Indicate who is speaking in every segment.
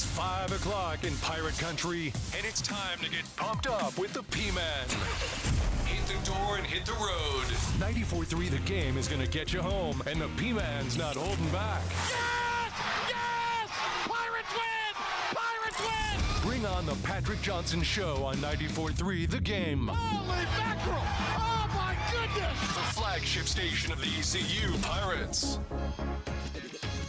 Speaker 1: It's 5 o'clock in Pirate Country, and it's time to get pumped up with the P-Man. Hit the door and hit the road. 94.3 The Game is going to get you home, and the P-Man's not holding back.
Speaker 2: Yes! Yes! Pirates win! Pirates win!
Speaker 1: Bring on the Patrick Johnson Show on 94.3 The Game.
Speaker 2: Holy mackerel! Oh, my goodness!
Speaker 1: The flagship station of the ECU Pirates.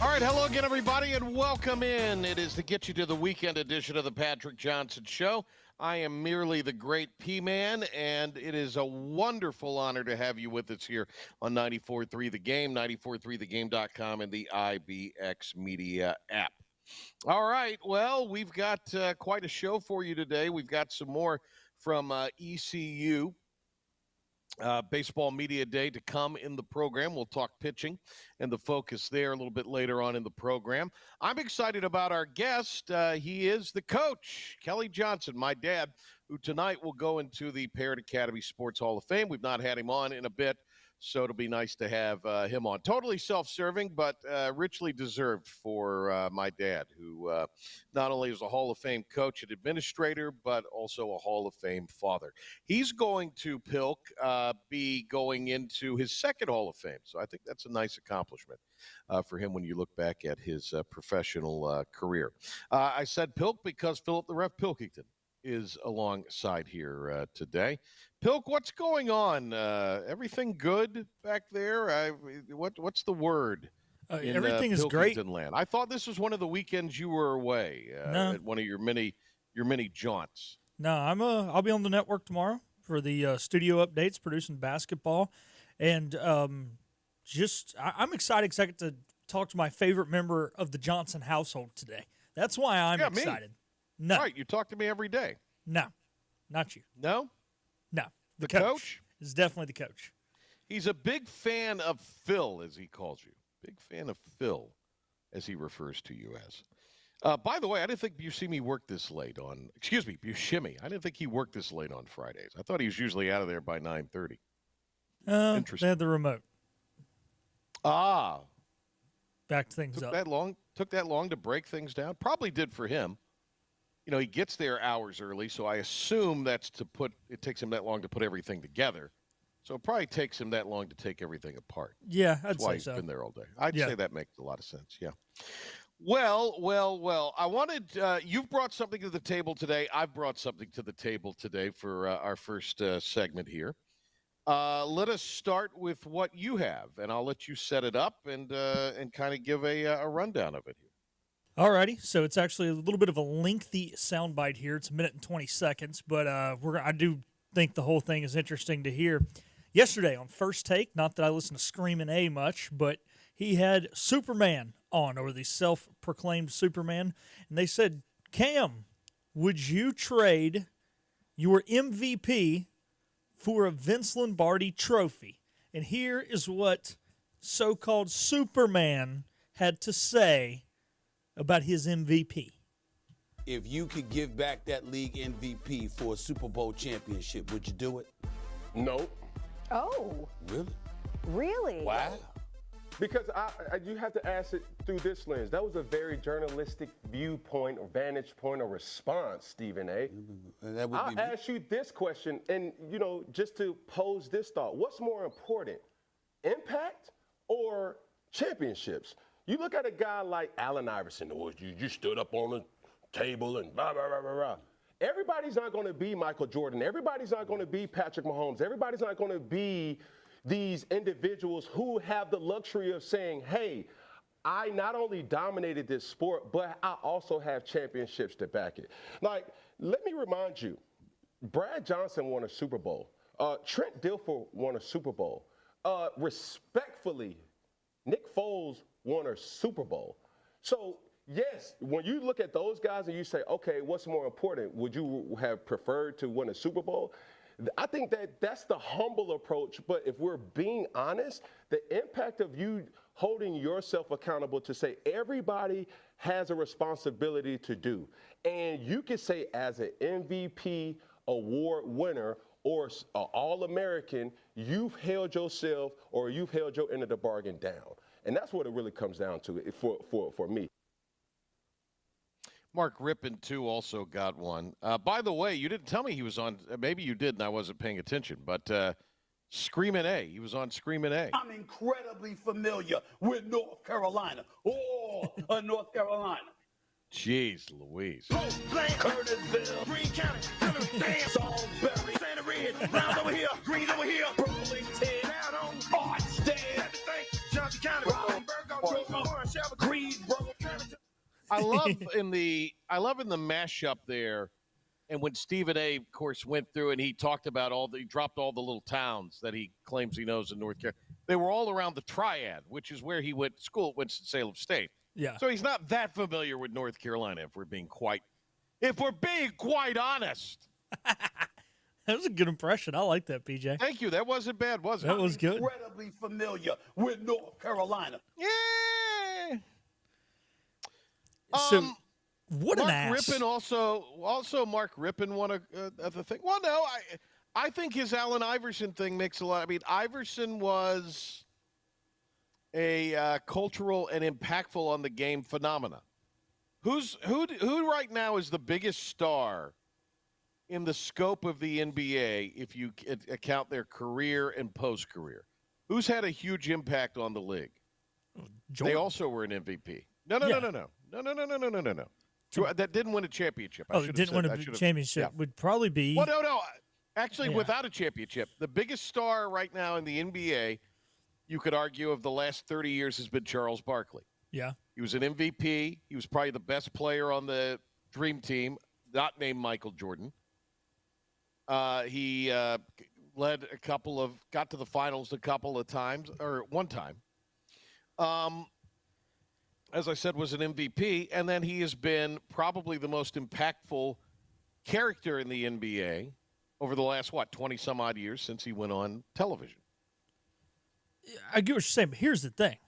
Speaker 3: All right, hello again, everybody, and welcome in. It is to get you to the weekend edition of the Patrick Johnson Show. I am merely the great P-Man, and it is a wonderful honor to have you with us here on 94.3 The Game, 94.3thegame.com, and the IBX Media app. All right, well, we've got quite a show for you today. We've got some more from ECU. Baseball Media Day to come in the program. We'll talk pitching and the focus there a little bit later on in the program. I'm excited about our guest. He is the coach, Kelly Johnson, my dad, who tonight will go into the Parrott Academy Sports Hall of Fame. We've not had him on in a bit, so it'll be nice to have him on. Totally self-serving, but richly deserved for my dad, who not only is a Hall of Fame coach and administrator, but also a Hall of Fame father. He's going to, Pilk, be going into his second Hall of Fame, so I think that's a nice accomplishment for him when you look back at his professional career. I said Pilk because Philip the Ref Pilkington is alongside here today. Pilk, what's going on? Everything good back there? What's the word?
Speaker 4: Everything is great.
Speaker 3: Land? I thought this was one of the weekends you were away at one of your many jaunts.
Speaker 4: No, I'll be on the network tomorrow for the studio updates, producing basketball, and I'm excited because I get to talk to my favorite member of the Johnson household today. That's why I'm excited.
Speaker 3: Me.
Speaker 4: No,
Speaker 3: right? You talk to me every day.
Speaker 4: No, not you.
Speaker 3: No.
Speaker 4: No,
Speaker 3: the coach
Speaker 4: is definitely the coach.
Speaker 3: He's a big fan of Phil, as he calls you. Big fan of Phil, as he refers to you as. By the way, I didn't think Buscemi worked this late on. Excuse me, Buscemi. I didn't think he worked this late on Fridays. I thought he was usually out of there by 9:30.
Speaker 4: Interesting. They had the remote. Backed things up.
Speaker 3: Took that long to break things down? Probably did for him. You know, he gets there hours early, so I assume it takes him that long to put everything together. So it probably takes him that long to take everything apart.
Speaker 4: Yeah, I'd
Speaker 3: That's why
Speaker 4: say
Speaker 3: he's
Speaker 4: so.
Speaker 3: been there all day. I'd say that makes a lot of sense, yeah. Well. I wanted you've brought something to the table today. I've brought something to the table today for our first segment here. Let us start with what you have, and I'll let you set it up and kind of give a rundown of it here.
Speaker 4: Alrighty, so it's actually a little bit of a lengthy soundbite here. It's a minute and 20 seconds, but I do think the whole thing is interesting to hear. Yesterday on First Take, not that I listen to Screamin' A much, but he had Superman on, or the self-proclaimed Superman, and they said, Cam, would you trade your MVP for a Vince Lombardi trophy? And here is what so-called Superman had to say about his MVP.
Speaker 5: If you could give back that league MVP for a Super Bowl championship, would you do it?
Speaker 6: No.
Speaker 7: Oh.
Speaker 5: Really?
Speaker 7: Really?
Speaker 5: Wow.
Speaker 6: Because you have to ask it through this lens. That was a very journalistic viewpoint or vantage point or response, Stephen A. I'll ask you this question, and, just to pose this thought. What's more important, impact or championships? You look at a guy like Allen Iverson, you stood up on the table and blah, blah, blah, blah, blah. Everybody's not going to be Michael Jordan. Everybody's not going to be Patrick Mahomes. Everybody's not going to be these individuals who have the luxury of saying, hey, I not only dominated this sport, but I also have championships to back it. Like, let me remind you, Brad Johnson won a Super Bowl. Trent Dilfer won a Super Bowl. Respectfully, Nick Foles won a Super Bowl. So, yes, when you look at those guys and you say, okay, what's more important? Would you have preferred to win a Super Bowl? I think that's the humble approach. But if we're being honest, the impact of you holding yourself accountable to say everybody has a responsibility to do. And you can say as an MVP award winner or an All-American, you've held yourself or you've held your end of the bargain down. And that's what it really comes down to for me.
Speaker 3: Mark Rippon, too, also got one. By the way, you didn't tell me he was on. Maybe you did, and I wasn't paying attention. But Screamin' A, he was on Screamin' A.
Speaker 5: I'm incredibly familiar with North Carolina. North Carolina.
Speaker 3: Jeez Louise.
Speaker 5: Curtisville, Green County, Salisbury, Santa Ridge, Browns over here, Green over here, Burlington, down on Archdale, Johnson County, Greensboro.
Speaker 3: I love in the mashup there, and when Stephen A. of course went through and he talked about he dropped all the little towns that he claims he knows in North Carolina. They were all around the Triad, which is where he went to school at Winston-Salem State.
Speaker 4: Yeah.
Speaker 3: So he's not that familiar with North Carolina, if we're being quite honest.
Speaker 4: That was a good impression. I like that, PJ.
Speaker 3: Thank you. That wasn't bad, was it?
Speaker 4: That was good.
Speaker 5: Incredibly familiar with North Carolina.
Speaker 3: Yeah.
Speaker 4: So, what
Speaker 3: Mark
Speaker 4: an ass.
Speaker 3: Rippon also Mark Rippon won a thing. Well, no, I think his Allen Iverson thing makes a lot. I mean, Iverson was a cultural and impactful on the game phenomena. Who right now is the biggest star in the scope of the NBA if you account their career and post-career? Who's had a huge impact on the league?
Speaker 4: Jordan.
Speaker 3: They also were an MVP. No. That didn't win a championship.
Speaker 4: Didn't win a championship.
Speaker 3: Yeah.
Speaker 4: Would probably be.
Speaker 3: Well, no. Actually, without a championship, the biggest star right now in the NBA, you could argue, of the last 30 years has been Charles Barkley.
Speaker 4: Yeah.
Speaker 3: He was an MVP. He was probably the best player on the Dream Team, not named Michael Jordan. He led got to the finals a couple of times, or one time. As I said, was an MVP, and then he has been probably the most impactful character in the NBA over the last, 20-some-odd years since he went on television.
Speaker 4: I get what you're saying, but here's the thing.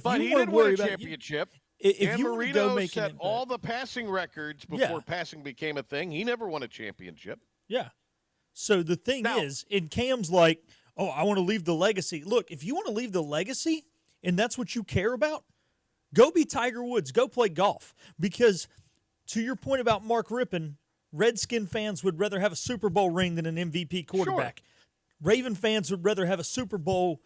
Speaker 3: But he didn't win a championship.
Speaker 4: If you were to go make
Speaker 3: set all the passing records before passing became a thing. He never won a championship.
Speaker 4: Yeah. So the thing is, and Cam's like, oh, I want to leave the legacy. Look, if you want to leave the legacy and that's what you care about, go be Tiger Woods. Go play golf. Because to your point about Mark Rippon, Redskin fans would rather have a Super Bowl ring than an MVP quarterback. Sure. Raven fans would rather have a Super Bowl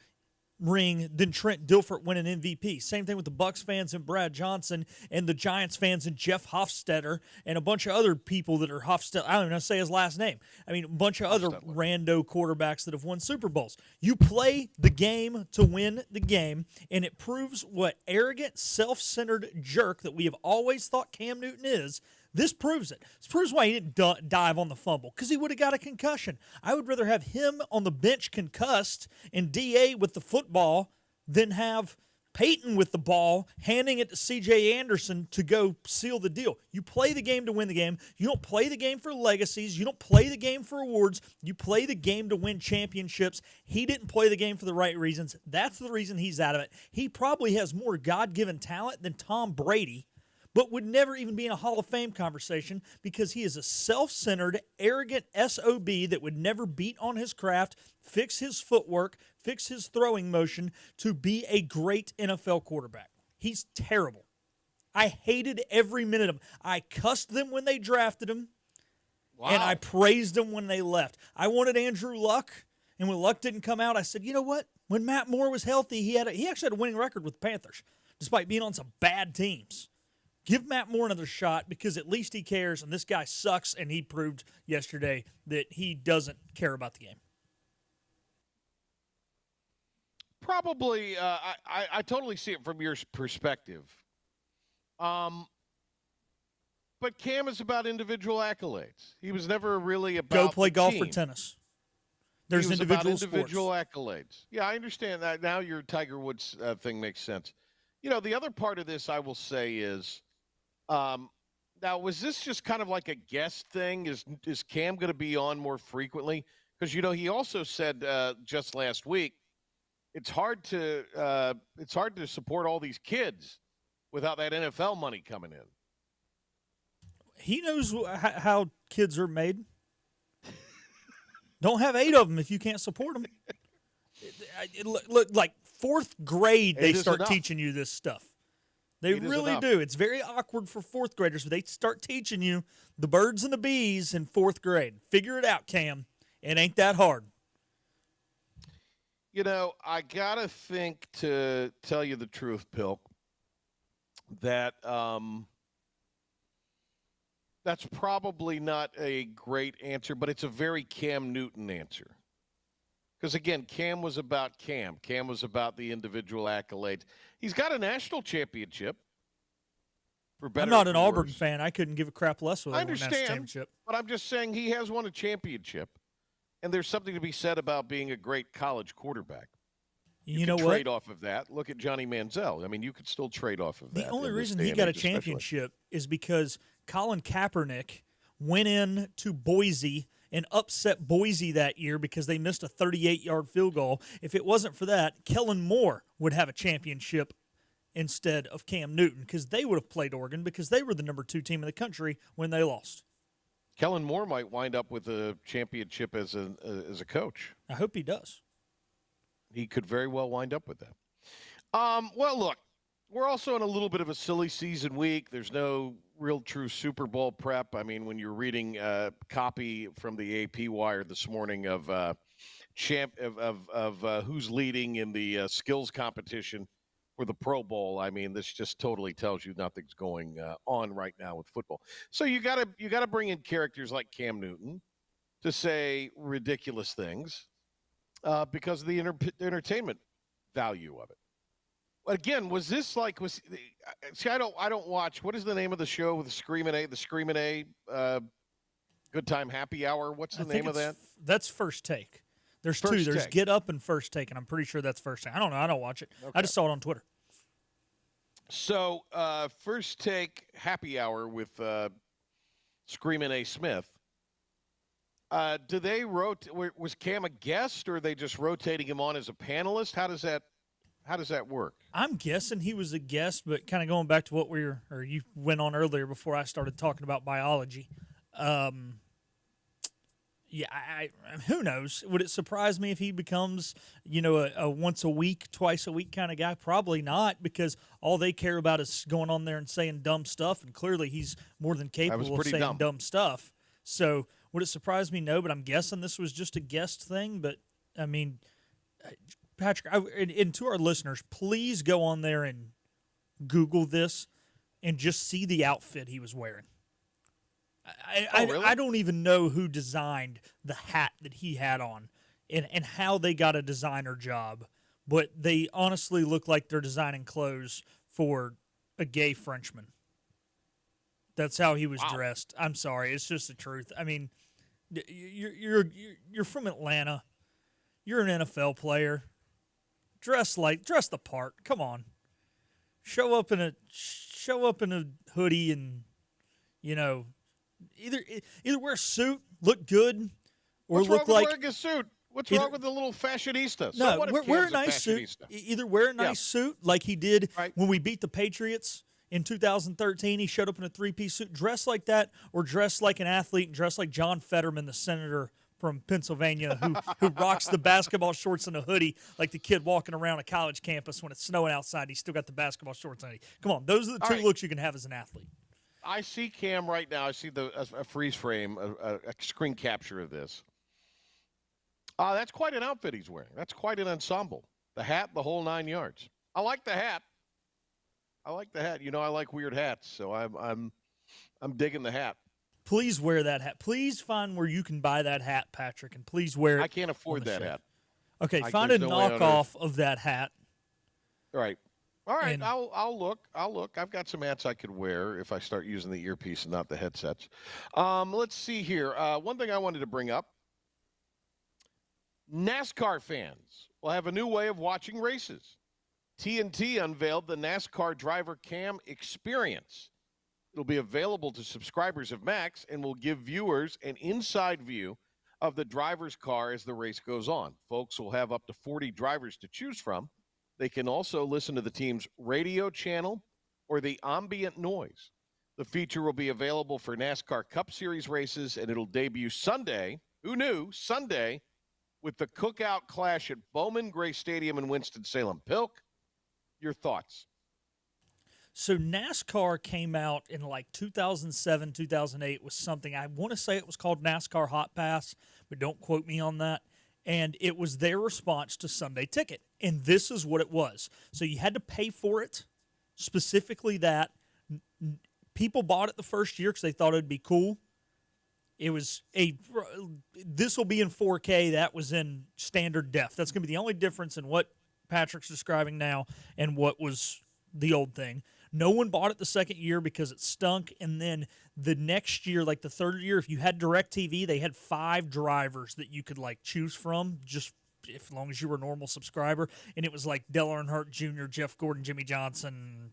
Speaker 4: ring than Trent Dilfert win an MVP. Same thing with the Bucks fans and Brad Johnson and the Giants fans and Jeff Hofstetter and a bunch of other people that are Hofstetter. I don't even know how to say his last name. I mean, a bunch of other rando quarterbacks that have won Super Bowls. You play the game to win the game, and it proves what arrogant, self-centered jerk that we have always thought Cam Newton is. This proves it. This proves why he didn't dive on the fumble, because he would have got a concussion. I would rather have him on the bench concussed and DA with the football than have Peyton with the ball, handing it to C.J. Anderson to go seal the deal. You play the game to win the game. You don't play the game for legacies. You don't play the game for awards. You play the game to win championships. He didn't play the game for the right reasons. That's the reason he's out of it. He probably has more God-given talent than Tom Brady, but would never even be in a Hall of Fame conversation because he is a self-centered, arrogant SOB that would never beat on his craft, fix his footwork, fix his throwing motion to be a great NFL quarterback. He's terrible. I hated every minute of him. I cussed them when they drafted him, and I praised them when they left. I wanted Andrew Luck, and when Luck didn't come out, I said, you know what? When Matt Moore was healthy, he actually had a winning record with the Panthers, despite being on some bad teams. Give Matt Moore another shot because at least he cares, and this guy sucks, and he proved yesterday that he doesn't care about the game.
Speaker 3: Probably, I totally see it from your perspective. But Cam is about individual accolades. He was never really about
Speaker 4: go play
Speaker 3: the
Speaker 4: golf
Speaker 3: team.
Speaker 4: or tennis. There's
Speaker 3: he was
Speaker 4: individual
Speaker 3: about individual
Speaker 4: sports.
Speaker 3: accolades. Yeah, I understand that. Now your Tiger Woods thing makes sense. You know, the other part of this I will say is, now was this just kind of like a guest thing? Is Cam going to be on more frequently? Because he also said just last week, it's hard to support all these kids without that NFL money coming in.
Speaker 4: He knows how kids are made. Don't have 8 of them if you can't support them. Look, like 4th grade, they start teaching you this stuff. They
Speaker 3: 8 is
Speaker 4: really
Speaker 3: enough.
Speaker 4: do. It's very awkward for fourth graders. They start teaching you the birds and the bees in fourth grade. Figure it out, Cam. It ain't that hard.
Speaker 3: You know, I got to think, to tell you the truth, Pilk, that that's probably not a great answer, but it's a very Cam Newton answer. Because, again, Cam was about Cam. Cam was about the individual accolades. He's got a national championship. For better
Speaker 4: I'm not
Speaker 3: or
Speaker 4: an
Speaker 3: for
Speaker 4: Auburn
Speaker 3: worse.
Speaker 4: fan. I couldn't give a crap less whether
Speaker 3: I
Speaker 4: they won a national
Speaker 3: understand,
Speaker 4: championship.
Speaker 3: but I'm just saying he has won a championship, and there's something to be said about being a great college quarterback.
Speaker 4: You know
Speaker 3: could
Speaker 4: what?
Speaker 3: trade off of that. Look at Johnny Manziel. I mean, you could still trade off of that.
Speaker 4: The only
Speaker 3: in this
Speaker 4: reason
Speaker 3: day
Speaker 4: he
Speaker 3: and
Speaker 4: got a
Speaker 3: age, especially.
Speaker 4: championship is because Colin Kaepernick went in to Boise and upset Boise that year because they missed a 38-yard field goal. If it wasn't for that, Kellen Moore would have a championship instead of Cam Newton because they would have played Oregon because they were the number 2 team in the country when they lost.
Speaker 3: Kellen Moore might wind up with a championship as a coach.
Speaker 4: I hope he does.
Speaker 3: He could very well wind up with that. Well, look, we're also in a little bit of a silly season week. There's no real true Super Bowl prep. I mean, when you're reading copy from the AP Wire this morning of who's leading in the skills competition for the Pro Bowl, I mean, this just totally tells you nothing's going on right now with football. So you gotta bring in characters like Cam Newton to say ridiculous things because of the entertainment value of it. Again, see, I don't watch. What is the name of the show with the Screamin' A, Good Time Happy Hour? What's the name of that?
Speaker 4: That's First Take. There's
Speaker 3: First
Speaker 4: two. There's
Speaker 3: Take.
Speaker 4: Get Up and First Take, and I'm pretty sure that's First Take. I don't know. I don't watch it.
Speaker 3: Okay.
Speaker 4: I just saw it on Twitter.
Speaker 3: So, First Take Happy Hour with Screamin' A Smith. Do they was Cam a guest, or are they just rotating him on as a panelist? How does that work?
Speaker 4: I'm guessing he was a guest, but kind of going back to what you went on earlier before I started talking about biology. Yeah, who knows? Would it surprise me if he becomes, a once a week, twice a week kind of guy? Probably not, because all they care about is going on there and saying dumb stuff, and clearly he's more than capable of saying dumb stuff. So would it surprise me? No, but I'm guessing this was just a guest thing. But, I mean, Patrick, and to our listeners, please go on there and Google this and just see the outfit he was wearing.
Speaker 3: Really?
Speaker 4: I don't even know who designed the hat that he had on and how they got a designer job, but they honestly look like they're designing clothes for a gay Frenchman. That's how he was dressed. I'm sorry, it's just the truth. I mean, you're from Atlanta. You're an NFL player. Dress the part. Come on. Show up in a hoodie and either wear a suit, look good, or
Speaker 3: What's
Speaker 4: look
Speaker 3: wrong
Speaker 4: like
Speaker 3: with wearing a suit? What's wrong with the little fashionista?
Speaker 4: no.
Speaker 3: So what if
Speaker 4: Wear a
Speaker 3: Cam's
Speaker 4: nice suit.
Speaker 3: fashionista?
Speaker 4: Either wear a nice suit like he did
Speaker 3: Right.
Speaker 4: when we beat the Patriots in 2013. He showed up in a 3-piece suit. Dress like that, or dress like an athlete and dress like John Fetterman, the senator from Pennsylvania, who rocks the basketball shorts and a hoodie like the kid walking around a college campus when it's snowing outside. He's still got the basketball shorts and hoodie. Come on, those are the two looks you can have as an athlete.
Speaker 3: I see Cam right now. I see a freeze frame, a screen capture of this. That's quite an outfit he's wearing. That's quite an ensemble. The hat, the whole 9 yards. I like the hat. I like weird hats, so I'm digging the hat.
Speaker 4: Please wear that hat. Please find where you can buy that hat, Patrick, and please wear it.
Speaker 3: I can't afford that hat.
Speaker 4: Okay, find a
Speaker 3: there's no way on
Speaker 4: knockoff of that hat.
Speaker 3: All right.
Speaker 4: And-
Speaker 3: I'll look. I've got some hats I could wear if I start using the earpiece and not the headsets. Let's see here. One thing I wanted to bring up. NASCAR fans will have a new way of watching races. TNT unveiled the NASCAR Driver Cam Experience. It'll be available to subscribers of Max and will give viewers an inside view of the driver's car as the race goes on. Folks will have up to 40 drivers to choose from. They can also listen to the team's radio channel or the ambient noise. The feature will be available for NASCAR Cup Series races, and it'll debut Sunday. Who knew? Sunday, with the Cookout Clash at Bowman Gray Stadium in Winston-Salem. Pilk, your thoughts?
Speaker 4: So NASCAR came out in like 2007, 2008 with something. I want to say it was called NASCAR Hot Pass, but don't quote me on that. And it was their response to Sunday Ticket. And this is what it was. So you had to pay for it, specifically that. People bought it the first year because they thought it would be cool. It was this will be in 4K. That was in standard def. That's going to be the only difference in what Patrick's describing now and what was the old thing. No one bought it the second year because it stunk. And then the next year, like the third year, if you had DirecTV, they had 5 drivers that you could like choose from just as long as you were a normal subscriber. And it was like Dale Earnhardt Jr., Jeff Gordon, Jimmy Johnson.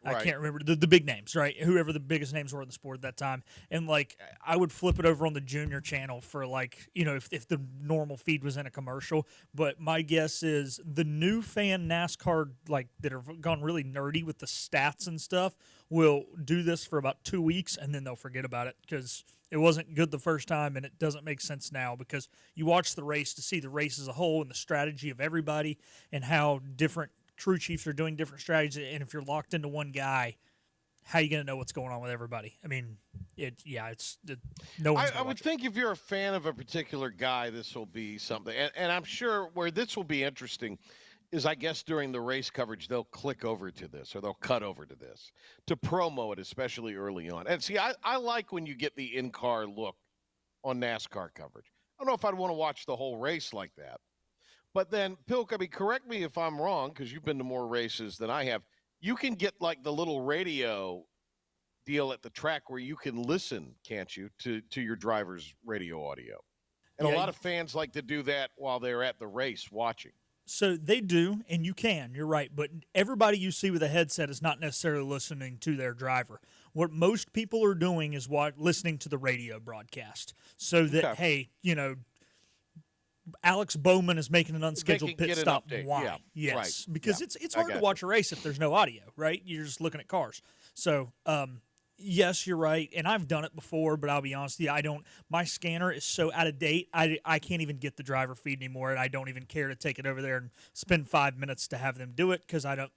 Speaker 4: I can't remember the big names, right? Whoever the biggest names were in the sport at that time. And, like, I would flip it over on the junior channel for, like, you know, if the normal feed was in a commercial. But my guess is the new fan NASCAR, like, that have gone really nerdy with the stats and stuff will do this for about 2 weeks, and then they'll forget about it because it wasn't good the first time, and it doesn't make sense now because you watch the race to see the race as a whole and the strategy of everybody and how different crew chiefs are doing different strategies, and if you're locked into one guy, how are you going to know what's going on with everybody? I mean, no one's
Speaker 3: I would think if you're a fan of a particular guy, this will be something. And I'm sure where this will be interesting is, I guess, during the race coverage, they'll click over to this or they'll cut over to this to promo it, especially early on. And see, I like when you get the in-car look on NASCAR coverage. I don't know if I'd want to watch the whole race like that. But then, Pilk, I mean, correct me if I'm wrong, because you've been to more races than I have. You can get, like, the little radio deal at the track where you can listen, can't you, to your driver's radio audio. And a lot of fans like to do that while they're at the race watching.
Speaker 4: So they do, and you can. You're right. But everybody you see with a headset is not necessarily listening to their driver. What most people are doing is listening to the radio broadcast so that, hey, you know, Alex Bowman is making an unscheduled pit stop. Why?
Speaker 3: Yeah,
Speaker 4: yes,
Speaker 3: right.
Speaker 4: because it's hard to watch a race if there's no audio, right? You're just looking at cars. So, yes, you're right, and I've done it before, but I'll be honest with you, my scanner is so out of date, I can't even get the driver feed anymore, and I don't even care to take it over there and spend 5 minutes to have them do it because I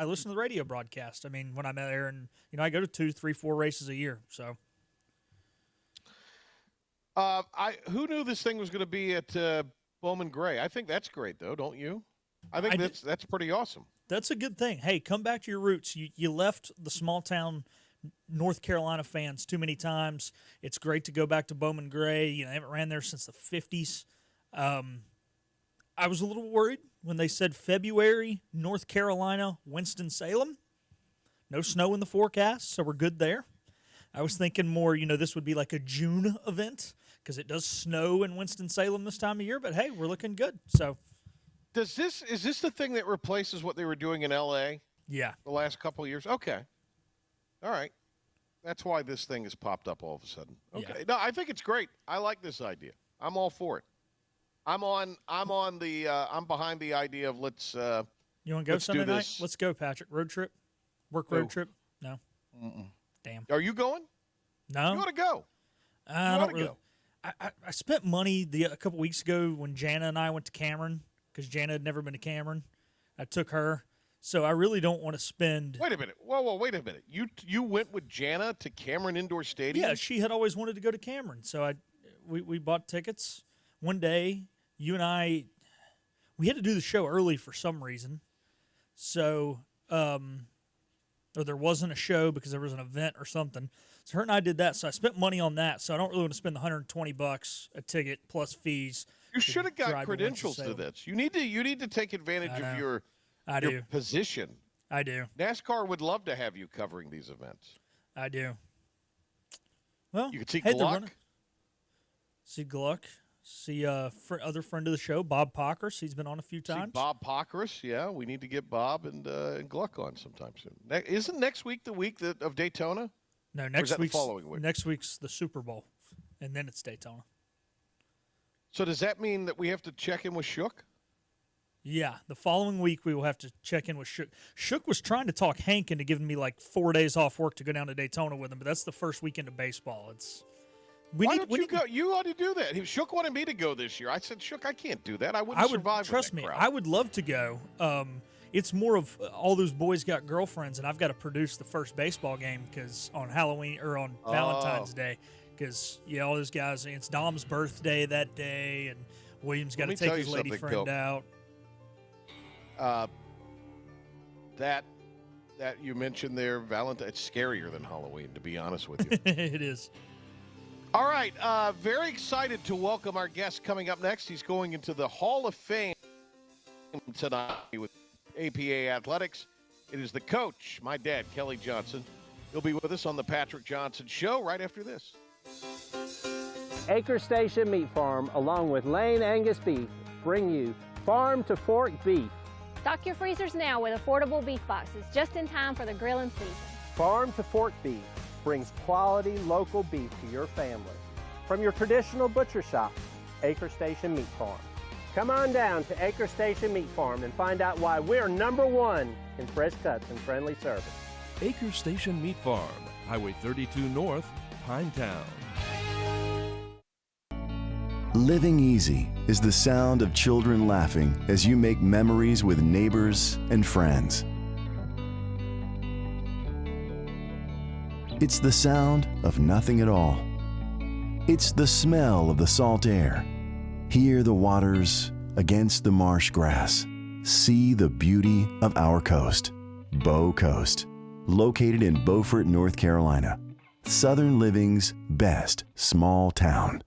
Speaker 4: listen to the radio broadcast. I mean, when I'm there, and you know, I go to 2, 3, 4 races a year, so.
Speaker 3: Who knew this thing was going to be at Bowman Gray? I think that's great, though, don't you? I think that's pretty awesome. That's
Speaker 4: a good thing. Hey, come back to your roots. You left the small town North Carolina fans too many times. It's great to go back to Bowman Gray. You know, they haven't ran there since the 50s. I was a little worried when they said February, North Carolina, Winston-Salem. No snow in the forecast, so we're good there. I was thinking more, you know, this would be like a June event because it does snow in Winston-Salem this time of year. But, hey, we're looking good. So,
Speaker 3: is this the thing that replaces what they were doing in L.A.?
Speaker 4: Yeah.
Speaker 3: The last couple of years? Okay. All right. That's why this thing has popped up all of a sudden. Okay. Yeah. No, I think it's great. I like this idea. I'm all for it. I'm behind the idea of let's
Speaker 4: you want to go Sunday night? Let's go, Patrick. Road trip? Work road trip? No.
Speaker 3: Mm-mm.
Speaker 4: Damn.
Speaker 3: Are you going?
Speaker 4: No.
Speaker 3: You ought to go.
Speaker 4: I don't really. I spent money a couple weeks ago when Jana and I went to Cameron because Jana had never been to Cameron. I took her, so I really don't want to spend.
Speaker 3: Wait a minute. Whoa, wait a minute. You went with Jana to Cameron Indoor Stadium?
Speaker 4: Yeah, she had always wanted to go to Cameron, so we bought tickets. One day, you and I, we had to do the show early for some reason, so or there wasn't a show because there was an event or something. So her and I did that. So I spent money on that. So I don't really want to spend $120 a ticket plus fees.
Speaker 3: You should have got credentials to this. You need to take advantage of your position.
Speaker 4: I do.
Speaker 3: NASCAR would love to have you covering these events.
Speaker 4: I do. Well,
Speaker 3: you could see Gluck.
Speaker 4: See Gluck. See other friend of the show, Bob Pockris. He's been on a few times.
Speaker 3: See Bob Pockris, yeah. We need to get Bob and Gluck on sometime soon. Isn't next week the week of Daytona?
Speaker 4: No, next week's
Speaker 3: the following week.
Speaker 4: Next week's the Super Bowl, and then it's Daytona.
Speaker 3: So does that mean that we have to check in with Shook?
Speaker 4: Yeah, the following week we will have to check in with Shook. Shook was trying to talk Hank into giving me like 4 days off work to go down to Daytona with him, but that's the first weekend of baseball.
Speaker 3: Why don't you go? You ought to do that. Shook wanted me to go this year. I said, Shook, I can't do that. I wouldn't survive.
Speaker 4: Trust me, I would love to go. It's more of all those boys got girlfriends, and I've got to produce the first baseball game because on Halloween or on Valentine's Day, because all those guys. It's Dom's birthday that day, and William's got to take his lady friend out.
Speaker 3: That you mentioned there, Valentine, it's scarier than Halloween, to be honest with you.
Speaker 4: It is.
Speaker 3: All right, very excited to welcome our guest coming up next. He's going into the Hall of Fame tonight with APA Athletics. It is the coach, my dad, Kelly Johnson. He'll be with us on the Patrick Johnson Show right after this.
Speaker 8: Acre Station Meat Farm, along with Lane Angus Beef, bring you Farm to Fork Beef.
Speaker 9: Stock your freezers now with affordable beef boxes, just in time for the grilling season.
Speaker 8: Farm to Fork Beef brings quality local beef to your family. From your traditional butcher shop, Acre Station Meat Farm. Come on down to Acre Station Meat Farm and find out why we're #1 in fresh cuts and friendly service.
Speaker 10: Acre Station Meat Farm, Highway 32 North, Pinetown.
Speaker 11: Living easy is the sound of children laughing as you make memories with neighbors and friends. It's the sound of nothing at all. It's the smell of the salt air. Hear the waters against the marsh grass. See the beauty of our coast. Bow Coast, located in Beaufort, North Carolina. Southern Living's best small town.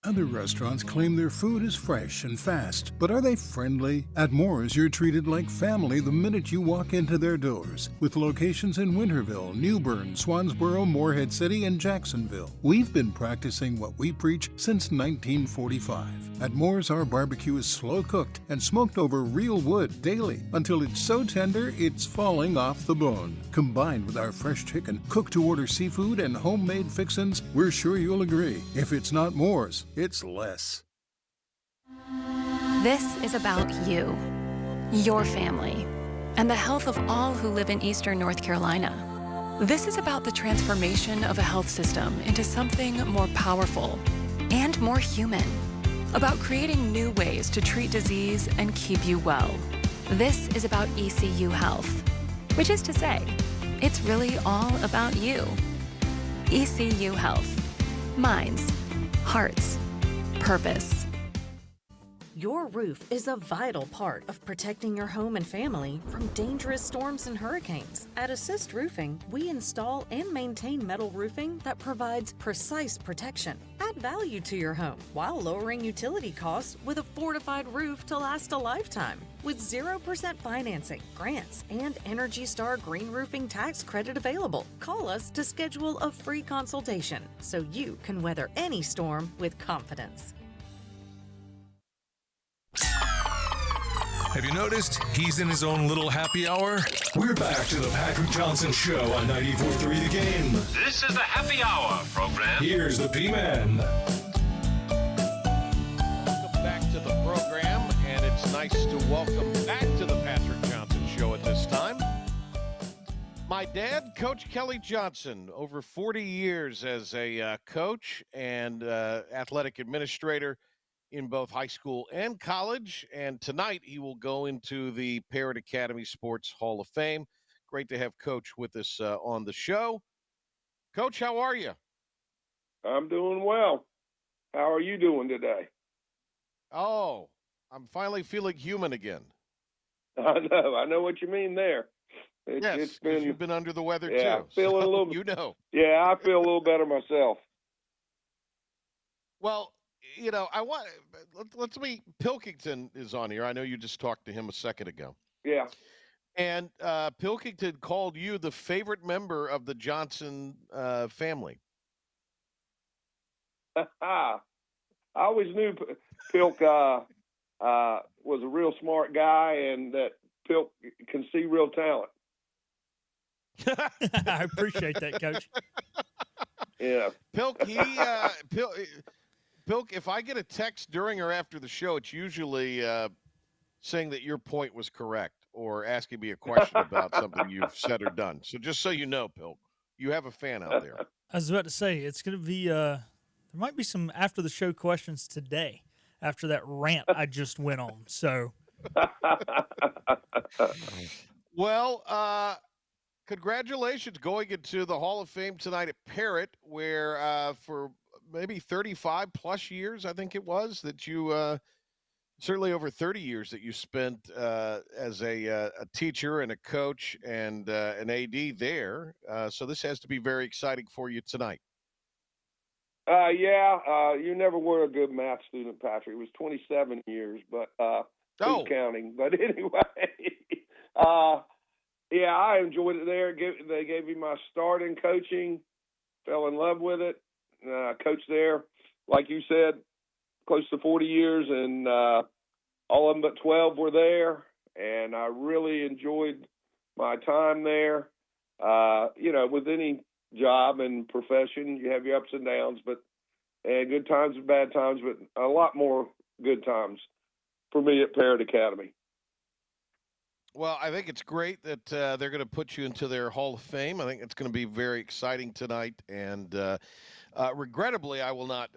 Speaker 12: Other restaurants claim their food is fresh and fast, but are they friendly? At Moore's, you're treated like family the minute you walk into their doors. With locations in Winterville, New Bern, Swansboro, Morehead City, and Jacksonville. We've been practicing what we preach since 1945. At Moore's, our barbecue is slow cooked and smoked over real wood daily until it's so tender it's falling off the bone. Combined with our fresh chicken, cooked to order seafood, and homemade fixins, we're sure you'll agree. If it's not Moore's, it's less.
Speaker 13: This is about you, your family, and the health of all who live in Eastern North Carolina. This is about the transformation of a health system into something more powerful and more human, about creating new ways to treat disease and keep you well. This is about ECU Health, which is to say, it's really all about you. ECU Health. Minds, hearts, purpose.
Speaker 14: Your roof is a vital part of protecting your home and family from dangerous storms and hurricanes. At Assist Roofing, we install and maintain metal roofing that provides precise protection. Add value to your home while lowering utility costs with a fortified roof to last a lifetime. With 0% financing, grants, and Energy Star Green Roofing tax credit available. Call us to schedule a free consultation so you can weather any storm with confidence.
Speaker 1: Have you noticed he's in his own little happy hour? We're back to the Patrick Johnson Show on 94.3 The Game.
Speaker 15: This is the Happy Hour program.
Speaker 1: Here's the P-Man.
Speaker 3: Welcome back to the program, and it's nice to welcome back to the Patrick Johnson Show at this time. My dad, Coach Kelly Johnson, over 40 years as a coach and athletic administrator in both high school and college. And tonight he will go into the Parrott Academy Sports Hall of Fame. Great to have Coach with us on the show. Coach, how are you?
Speaker 6: I'm doing well. How are you doing today?
Speaker 3: Oh, I'm finally feeling human again.
Speaker 6: I know what you mean there.
Speaker 3: It's been, you've been under the weather too.
Speaker 6: Feeling
Speaker 3: so
Speaker 6: a little.
Speaker 3: You know.
Speaker 6: Yeah, I feel a little better myself.
Speaker 3: Well, you know, let's meet. Pilkington is on here. I know you just talked to him a second ago.
Speaker 6: Yeah.
Speaker 3: And Pilkington called you the favorite member of the Johnson family.
Speaker 6: I always knew Pilk was a real smart guy, and that Pilk can see real talent.
Speaker 4: I appreciate that, Coach.
Speaker 6: Yeah.
Speaker 3: Pilk, Pilk, if I get a text during or after the show, it's usually saying that your point was correct or asking me a question about something you've said or done. So just so you know, Pilk, you have a fan out there.
Speaker 4: I was about to say, it's going to be, there might be some after the show questions today after that rant I just went on. So,
Speaker 3: well, congratulations going into the Hall of Fame tonight at Parrott, where for maybe 35 plus years, I think it was, that you certainly over 30 years that you spent as a teacher and a coach and an AD there. So this has to be very exciting for you tonight.
Speaker 6: You never were a good math student, Patrick. It was 27 years, but who's counting? But anyway, I enjoyed it there. They gave me my start in coaching, fell in love with it. Coached there, like you said, close to 40 years, and all of them but 12 were there, and I really enjoyed my time there. With any job and profession, you have your ups and downs, and good times and bad times, but a lot more good times for me at Parrott Academy.
Speaker 3: Well, I think it's great that they're going to put you into their Hall of Fame. I think it's going to be very exciting tonight, and regrettably, I will not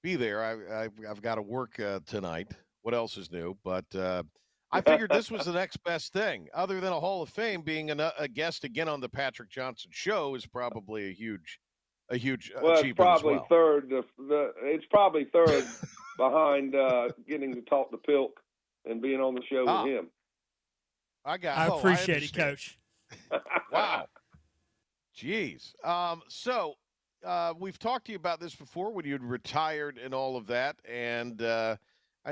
Speaker 3: be there. I've got to work tonight. What else is new? But I figured this was the next best thing, other than a Hall of Fame. Being a guest again on the Patrick Johnson Show is probably a huge
Speaker 6: well,
Speaker 3: achievement.
Speaker 6: It's probably
Speaker 3: as well.
Speaker 6: third. It's probably third behind getting to talk to Pilk and being on the show with him.
Speaker 4: I appreciate it, Coach.
Speaker 3: Wow. Jeez. So we've talked to you about this before when you'd retired and all of that, and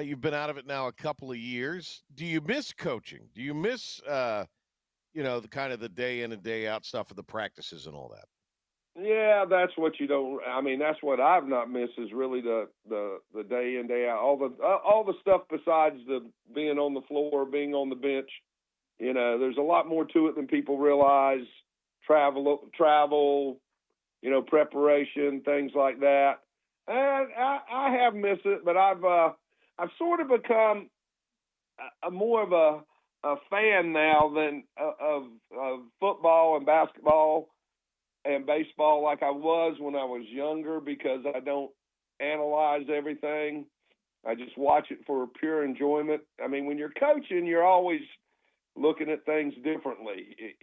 Speaker 3: you've been out of it now a couple of years. Do you miss coaching? Do you miss, the kind of the day in and day out stuff of the practices and all that?
Speaker 6: Yeah, that's what you don't. I mean, that's what I've not missed is really the day in, day out. All the stuff besides the being on the floor, being on the bench. There's a lot more to it than people realize. Travel, preparation, things like that. And I have missed it, but I've sort of become more of a fan now than of football and basketball and baseball like I was when I was younger, because I don't analyze everything. I just watch it for pure enjoyment. I mean, when you're coaching, you're always looking at things differently.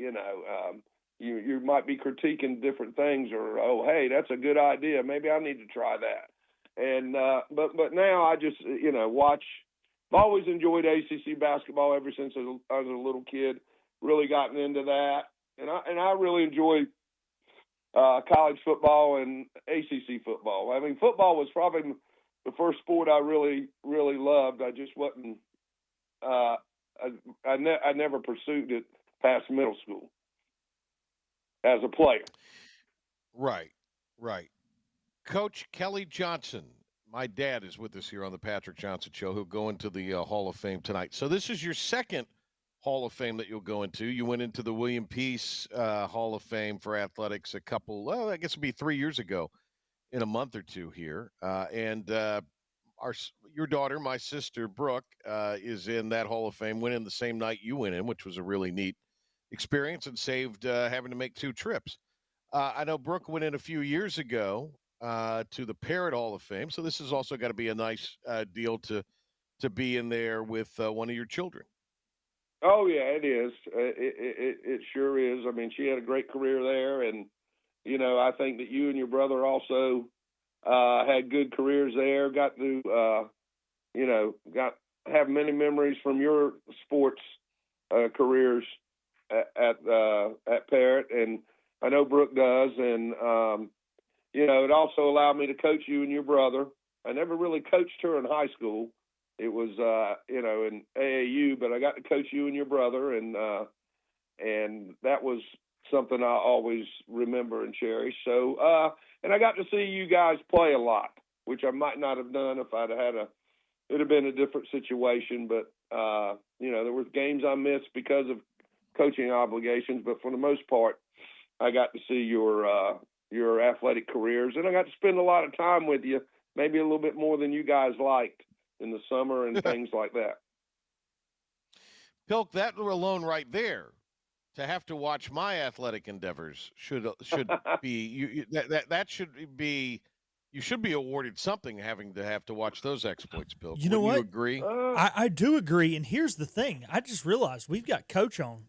Speaker 6: You might be critiquing different things, or, oh, hey, that's a good idea. Maybe I need to try that. And but now I just watch. I've always enjoyed ACC basketball ever since I was a little kid. Really gotten into that, and I really enjoy college football and ACC football. I mean, football was probably the first sport I really loved. I just wasn't. I never pursued it past middle school as a player.
Speaker 3: Right. Coach Kelly Johnson, my dad, is with us here on the Patrick Johnson Show, who'll go into the Hall of Fame tonight. So this is your second Hall of Fame that you'll go into. You went into the William Peace Hall of Fame for athletics I guess it'll be 3 years ago in a month or two here. And your daughter, my sister, Brooke, is in that Hall of Fame, went in the same night you went in, which was a really neat experience and saved having to make 2 trips. I know Brooke went in a few years ago to the Parrott Hall of Fame, so this has also got to be a nice deal to be in there with one of your children.
Speaker 6: Oh, yeah, it is. It sure is. I mean, she had a great career there, and, I think that you and your brother also had good careers there, got to, have many memories from your sports careers at Parrott, and I know Brooke does, and, it also allowed me to coach you and your brother. I never really coached her in high school. It was, in AAU, but I got to coach you and your brother, and that was something I always remember and cherish. So, and I got to see you guys play a lot, which I might not have done if it'd have been a different situation. But There was games I missed because of coaching obligations, but for the most part, I got to see your athletic careers, and I got to spend a lot of time with you, maybe a little bit more than you guys liked in the summer and things like that.
Speaker 3: Pilk, that alone right there, to have to watch my athletic endeavors should be that should be. You should be awarded something having to have to watch those exploits, Bill.
Speaker 4: You know what?
Speaker 3: You agree?
Speaker 4: I do agree. And here's the thing. I just realized we've got Coach on.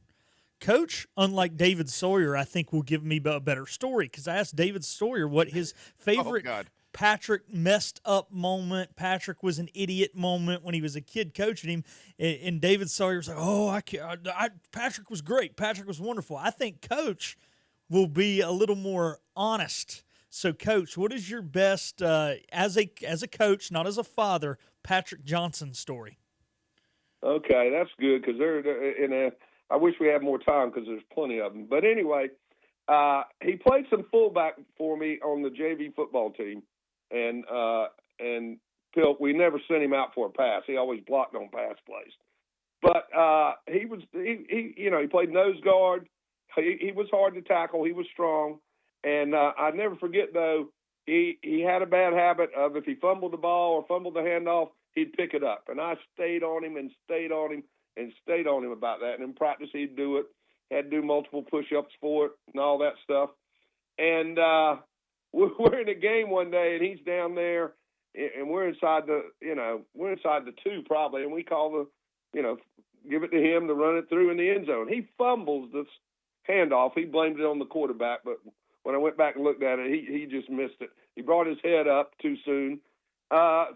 Speaker 4: Coach, unlike David Sawyer, I think will give me a better story because I asked David Sawyer what his favorite Patrick messed up moment, Patrick was an idiot moment when he was a kid coaching him. And David Sawyer was like, Patrick was great. Patrick was wonderful. I think Coach will be a little more honest. So, Coach, what is your best, as a coach, not as a father, Patrick Johnson story?
Speaker 6: Okay, that's good because I wish we had more time because there's plenty of them. But anyway, he played some fullback for me on the JV football team, and Pilk, we never sent him out for a pass. He always blocked on pass plays. But he played nose guard. He was hard to tackle. He was strong. And I never forget, though, he had a bad habit of if he fumbled the ball or fumbled the handoff, he'd pick it up. And I stayed on him and stayed on him and stayed on him about that. And in practice, he'd do it, had to do multiple push-ups for it and all that stuff. And we're in a game one day, and he's down there, and we're inside the 2 probably, and we call give it to him to run it through in the end zone. He fumbles this handoff. He blamed it on the quarterback, but when I went back and looked at it, he just missed it. He brought his head up too soon.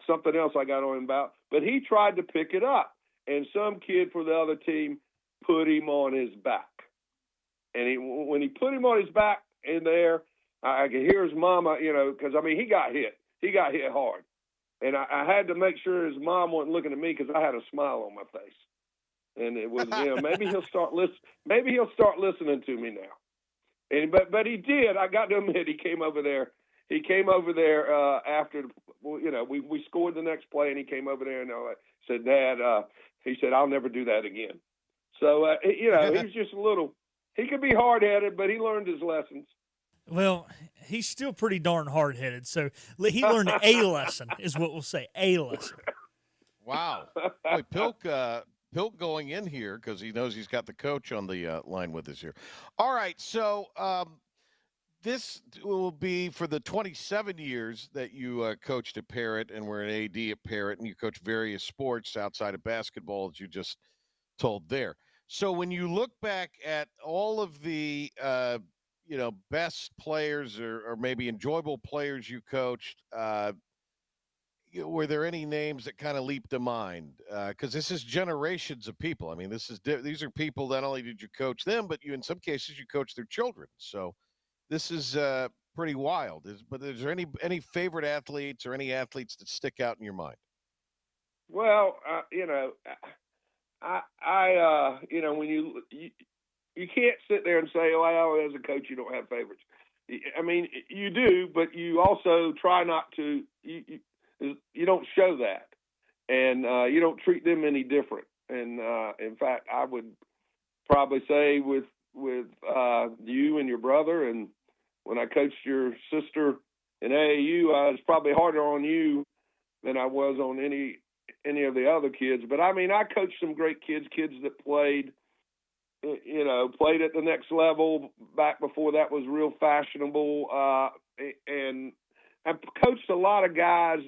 Speaker 6: Something else I got on him about. But he tried to pick it up, and some kid for the other team put him on his back. And when he put him on his back in there, I could hear his mama, because, he got hit. He got hit hard. And I had to make sure his mom wasn't looking at me because I had a smile on my face. And it was, maybe he'll start listening to me now. And but he did. I got to admit, he came over there. After, we scored the next play, and he came over there and said, "Dad," he said, "I'll never do that again." So he's just a little. He could be hard-headed, but he learned his lessons.
Speaker 4: Well, he's still pretty darn hard-headed, so he learned a lesson, is what we'll say, a lesson.
Speaker 3: Wow. Boy, Pilk going in here because he knows he's got the coach on the line with us here. All right, so this will be for the 27 years that you coached at Parrott and were an AD at Parrott, and you coached various sports outside of basketball, as you just told there. So when you look back at all of the best players or maybe enjoyable players you coached, were there any names that kind of leaped to mind? Because this is generations of people. These are people, not only did you coach them, but in some cases you coach their children. So this is pretty wild. But is there any favorite athletes or any athletes that stick out in your mind?
Speaker 6: Well, when you can't sit there and say, "Oh, as a coach, you don't have favorites." You do, but you also try not to. You don't show that, and you don't treat them any different. And in fact, I would probably say with you and your brother, and when I coached your sister in AAU, I was probably harder on you than I was on any of the other kids. But I coached some great kids that played at the next level back before that was real fashionable, and I coached a lot of guys.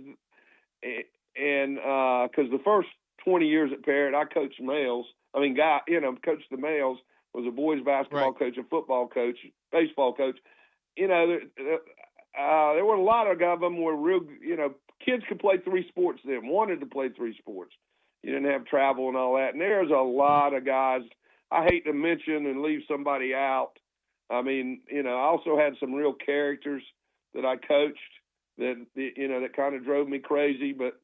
Speaker 6: And because the first 20 years at Parrott, I coached males. Coached the males, was a boys basketball coach, a football coach, baseball coach. There were a lot of them were real, kids could play 3 sports then, wanted to play 3 sports. You didn't have travel and all that. And there's a lot of guys I hate to mention and leave somebody out. I also had some real characters that I coached that kind of drove me crazy, but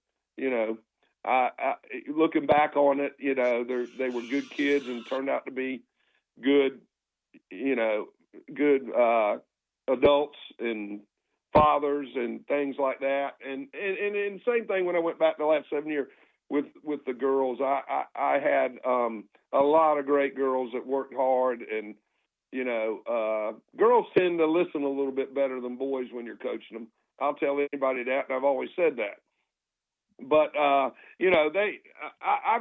Speaker 6: I looking back on it, they were good kids and turned out to be good adults and fathers and things like that. And same thing when I went back the last 7 years.
Speaker 16: with the girls. I had a lot of great girls that worked hard, and girls tend to listen a little bit better than boys when you're coaching them. I'll tell anybody that, and I've always said that. But I've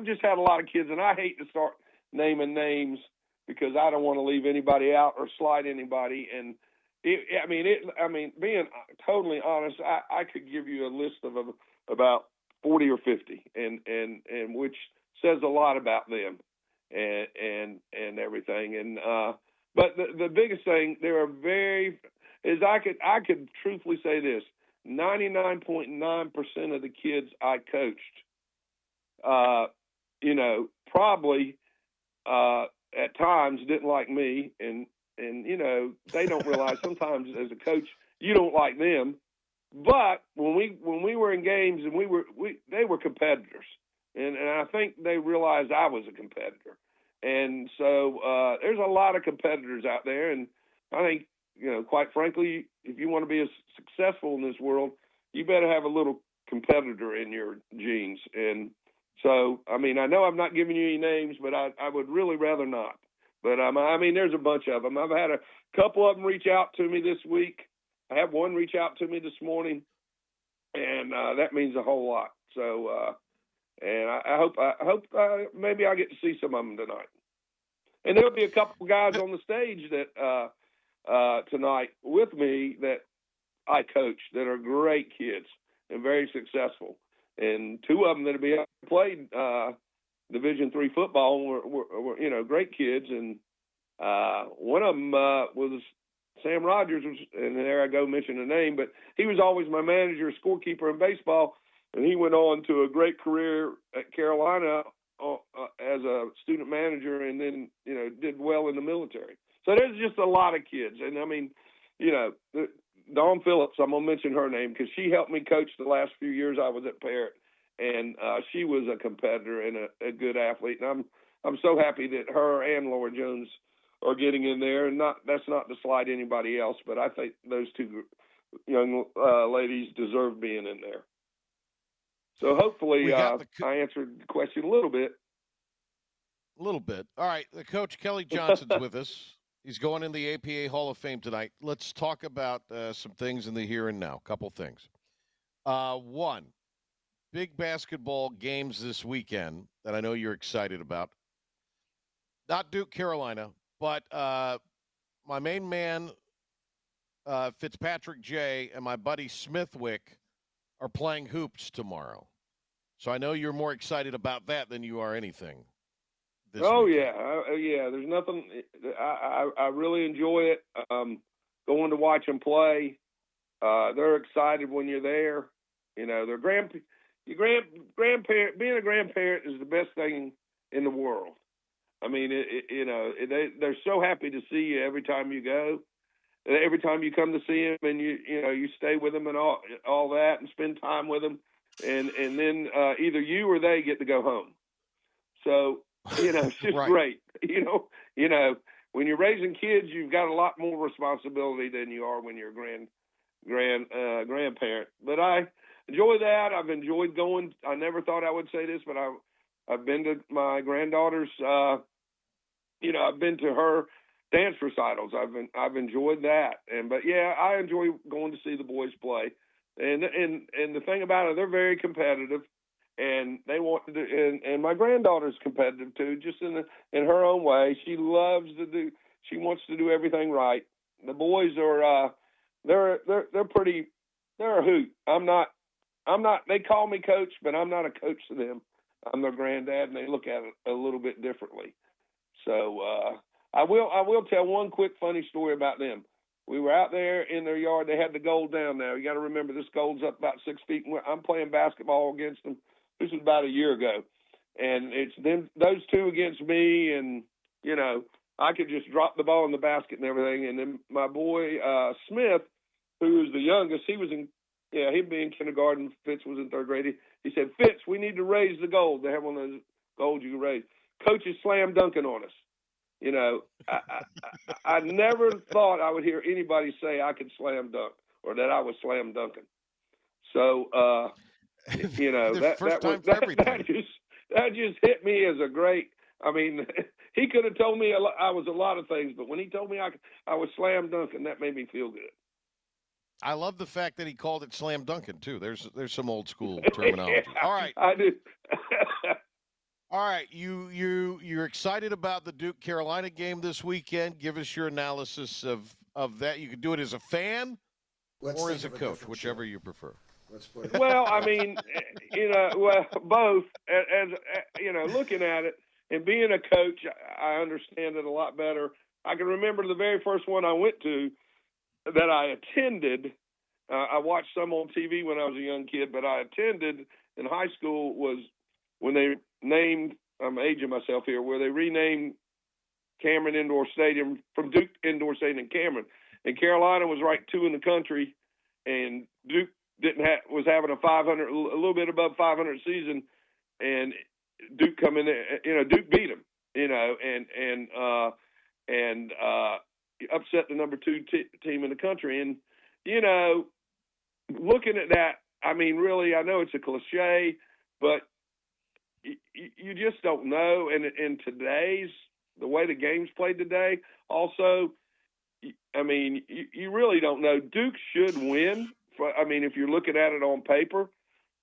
Speaker 16: just had a lot of kids, and I hate to start naming names because I don't want to leave anybody out or slight anybody. And being totally honest, I could give you a list of about 40 or 50, and which says a lot about them and everything. And but the biggest thing, I could truthfully say this: 99.9% of the kids I coached, probably at times didn't like me, and they don't realize sometimes as a coach you don't like them. But when we were in games and they were competitors, and I think they realized I was a competitor, and so there's a lot of competitors out there, and I think quite frankly, if you want to be successful in this world, you better have a little competitor in your genes. And so, I know I'm not giving you any names, but I would really rather not. But there's a bunch of them. I've had a couple of them reach out to me this week. I have one reach out to me this morning, and that means a whole lot. So, and I hope maybe I get to see some of them tonight. And there'll be a couple guys on the stage that tonight with me that I coach that are great kids and very successful. And two of them that have played Division III football were great kids. And one of them was Sam Rogers, and there I go mentioning the name, but he was always my manager, scorekeeper in baseball, and he went on to a great career at Carolina as a student manager, and then did well in the military. So there's just a lot of kids, and Dawn Phillips, I'm gonna mention her name because she helped me coach the last few years I was at Parrott, and she was a competitor and a good athlete, and I'm so happy that her and Laura Jones are getting in there, and that's not to slight anybody else, but I think those two young ladies deserve being in there. So hopefully I answered the question a little bit.
Speaker 3: A little bit. All right, the Coach Kelly Johnson's with us. He's going in the APA Hall of Fame tonight. Let's talk about some things in the here and now. Couple things. One, big basketball games this weekend that I know you're excited about. Not Duke, Carolina, but my main man, Fitzpatrick J., and my buddy Smithwick are playing hoops tomorrow. So I know you're more excited about that than you are anything.
Speaker 16: Weekend. Yeah. There's nothing. I really enjoy it. Going to watch them play. They're excited when you're there. Their grandparent. Being a grandparent is the best thing in the world. They're so happy to see you every time you go. Every time you come to see them, and you stay with them and all that, and spend time with them, and then either you or they get to go home. So. It's just great. When you're raising kids, you've got a lot more responsibility than you are when you're a grandparent. But I enjoy that. I've enjoyed going. I never thought I would say this, but I've been to my granddaughter's. I've been to her dance recitals. I've enjoyed that. But I enjoy going to see the boys play. And the thing about it, they're very competitive. And they want to do, and my granddaughter's competitive too, just in her own way. She loves to do. She wants to do everything right. The boys are, they're pretty. They're a hoot. I'm not. They call me coach, but I'm not a coach to them. I'm their granddad, and they look at it a little bit differently. So I will tell one quick funny story about them. We were out there in their yard. They had the gold down there. You got to remember, this gold's up about 6 feet. I'm playing basketball against them. This was about a year ago, and it's them, those two against me, and I could just drop the ball in the basket and everything. And then my boy Smith, who was the youngest, he'd be in kindergarten. Fitz was in third grade. He said, "Fitz, we need to raise the gold. They have one of those golds you can raise." Coach is slam dunking on us. I never thought I would hear anybody say I could slam dunk or that I was slam dunking. So. You know, that just hit me as a great. I mean, he could have told me I was a lot of things, but when he told me I was slam dunking, that made me feel good.
Speaker 3: I love the fact that he called it slam dunking too. There's some old school terminology.
Speaker 16: Yeah,
Speaker 3: all right,
Speaker 16: I do.
Speaker 3: All right, you're excited about the Duke Carolina game this weekend. Give us your analysis of that. You can do it as a fan or as a coach, whichever you prefer.
Speaker 17: Let's put it.
Speaker 16: Well, I mean, both. As you know, looking at it and being a coach, I understand it a lot better. I can remember the very first one I went to that I attended. I watched some on TV when I was a young kid, but I attended in high school was when they named, I'm aging myself here, where they renamed Cameron Indoor Stadium from Duke Indoor Stadium in Cameron. And Carolina was ranked 2 in the country, and Duke was having a little bit above 500 season, and Duke come in there, Duke beat them, and upset the number 2 team in the country. And, looking at that, I mean, really, I know it's a cliche, but you just don't know. And in the way the game's played today, also, I mean, you really don't know. Duke should win. If you're looking at it on paper,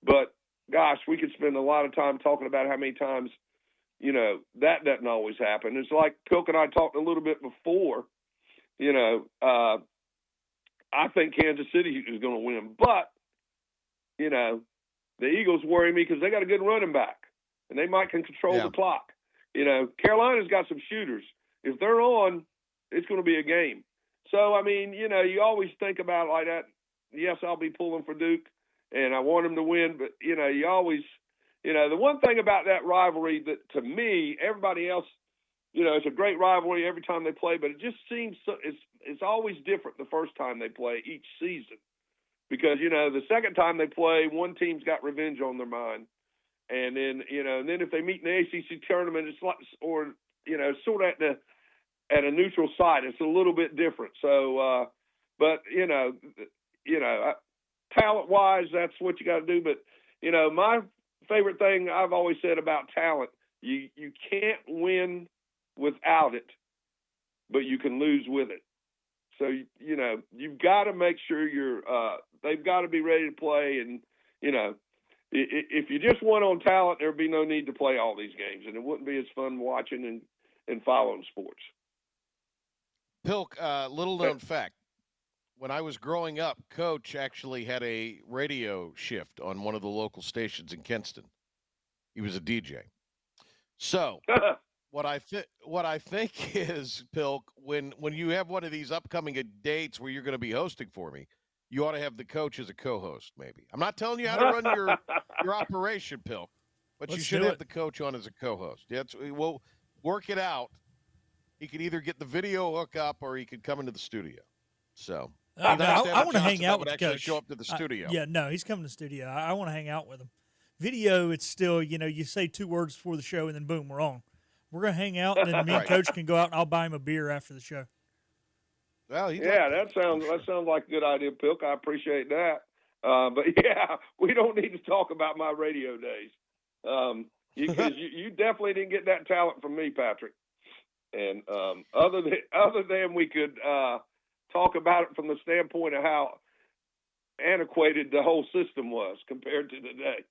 Speaker 16: but gosh, we could spend a lot of time talking about how many times, that doesn't always happen. It's like Pilk and I talked a little bit before, I think Kansas City is going to win, but, the Eagles worry me because they got a good running back and they might can control the clock. Carolina's got some shooters. If they're on, it's going to be a game. So, I mean, you always think about it like that. Yes, I'll be pulling for Duke, and I want them to win. But, you always the one thing about that rivalry that, to me, everybody else, it's a great rivalry every time they play, but it just seems it's always different the first time they play each season. Because, the second time they play, one team's got revenge on their mind. And then, and then if they meet in the ACC tournament, it's like, or, sort of at a neutral site, it's a little bit different. So, but, talent-wise, that's what you got to do. But, my favorite thing I've always said about talent, you can't win without it, but you can lose with it. So, you've got to make sure they've got to be ready to play. And, if you just won on talent, there'd be no need to play all these games, and it wouldn't be as fun watching and following sports.
Speaker 3: Pilk, little known fact. When I was growing up, Coach actually had a radio shift on one of the local stations in Kinston. He was a DJ. So what I think is, Pilk, when you have one of these upcoming dates where you're going to be hosting for me, you ought to have the coach as a co-host, maybe. I'm not telling you how to run your operation, Pilk, but you should have the coach on as a co-host. We'll work it out. He could either get the video hook up or he could come into the studio. So
Speaker 4: I want to hang out with the coach.
Speaker 3: Show up to the studio.
Speaker 4: He's coming to the studio. I want to hang out with him. Video, it's still, you say 2 words before the show and then boom, we're on. We're going to hang out, and then me and Coach can go out, and I'll buy him a beer after the show.
Speaker 3: Well,
Speaker 16: that sounds like a good idea, Pilk. I appreciate that. But yeah, we don't need to talk about my radio days. Because you definitely didn't get that talent from me, Patrick. And other than we could talk about it from the standpoint of how antiquated the whole system was compared to today.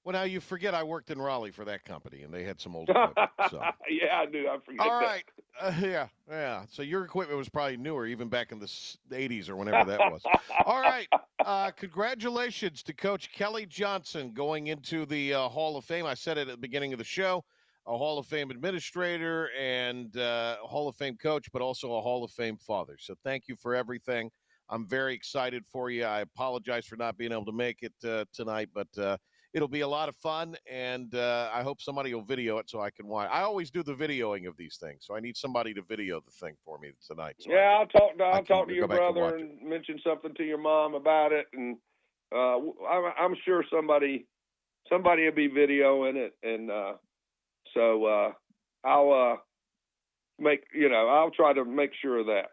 Speaker 3: Well, now you forget I worked in Raleigh for that company, and they had some old equipment. So.
Speaker 16: Yeah, I do. I forget
Speaker 3: All right. Yeah. So your equipment was probably newer, even back in the 80s or whenever that was. All right. Congratulations to Coach Kelly Johnson going into the Hall of Fame. I said it at the beginning of the show. A Hall of Fame administrator and Hall of Fame coach, but also a Hall of Fame father. So thank you for everything. I'm very excited for you. I apologize for not being able to make it tonight, but it'll be a lot of fun, and I hope somebody will video it so I can watch. I always do the videoing of these things, so I need somebody to video the thing for me tonight. So
Speaker 16: I'll talk to your brother and mention something to your mom about it, and I'm sure somebody will be videoing it, and so I'll try to make sure of that.